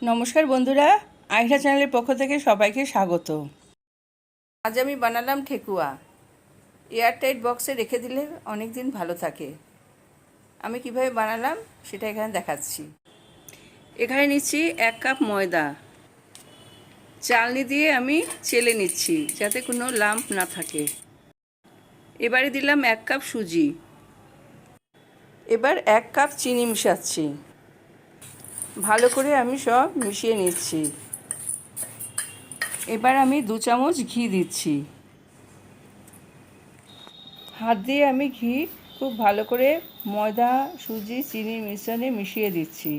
নমস্কার বন্ধুরা, আইরা চ্যানেলের পক্ষ থেকে সবাইকে স্বাগত। আজ আমি বানালাম ঠেকুয়া। এয়ারটাইট বক্সে রেখে দিলে অনেক দিন ভালো থাকে। আমি কিভাবে বানালাম সেটা এখানে দেখাচ্ছি। এখানে নিচ্ছি 1 কাপ ময়দা। চালনি দিয়ে আমি চেলে নিচ্ছি যাতে কোনো লাম্প না থাকে। এবারে দিলাম 1 কাপ সুজি। এবার 1 কাপ চিনি মিশাচ্ছি। ভালো করে আমি সব মিশিয়ে নিচ্ছি। এবার আমি 2 চামচ ঘি দিচ্ছি। হাত দিয়ে আমি ঘি খুব ভালো করে ময়দা, সুজি, চিনির মিশ্রণে মিশিয়ে দিচ্ছি।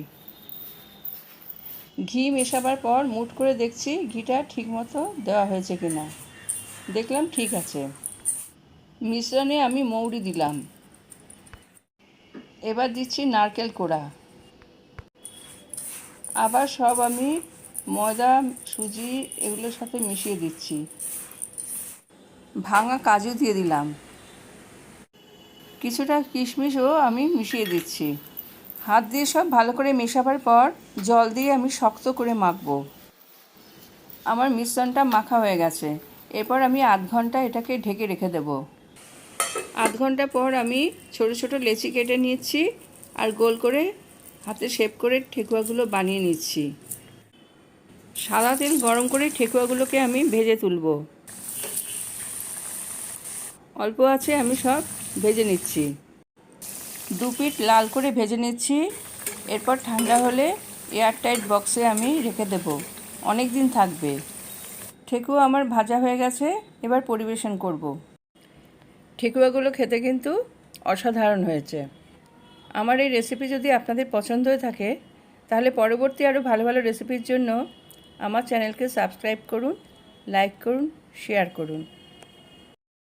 ঘি মেশাবার পর মুঠ করে দেখছি ঘিটা ঠিকমতো দেওয়া হয়েছে কিনা। দেখলাম ঠিক আছে। মিশ্রণে আমি মৌরি দিলাম। এবার দিচ্ছি নারকেল কোড়া। আবার সব আমি ময়দা, সুজি এগুলোর সাথে মিশিয়ে দিচ্ছি। ভাঙা কাজু দিয়ে দিলাম। কিছুটা কিশমিশও আমি মিশিয়ে দিচ্ছি। হাত দিয়ে সব ভালো করে মেশাবার পর জল দিয়ে আমি শক্ত করে মাখবো। আমার মিশ্রণটা মাখা হয়ে গেছে। এরপর আমি আধ ঘন্টা এটাকে ঢেকে রেখে দেব। আধ ঘন্টা পর আমি ছোট ছোট লেচি কেটে নিচ্ছি আর গোল করে হাতে শেপ করে ঠেকুয়াগুলো বানিয়ে নিচ্ছি। সাদা তেল গরম করে ঠেকুয়াগুলোকে আমি ভেজে তুলব। অল্প আছে আমি সব ভেজে নিচ্ছি। 2 পিঠ লাল করে ভেজে নিচ্ছি। এরপর ঠান্ডা হলে এয়ারটাইট বক্সে আমি রেখে দেব, অনেক দিন থাকবে। ঠেকুয়া আমার ভাজা হয়ে গেছে, এবার পরিবেশন করব। ঠেকুয়াগুলো খেতে কিন্তু অসাধারণ হয়েছে। আমার এই রেসিপি যদি আপনাদের পছন্দ হয়ে থাকে তাহলে পরবর্তী আরও ভালো ভালো রেসিপির জন্য আমার চ্যানেলকে সাবস্ক্রাইব করুন, লাইক করুন, শেয়ার করুন।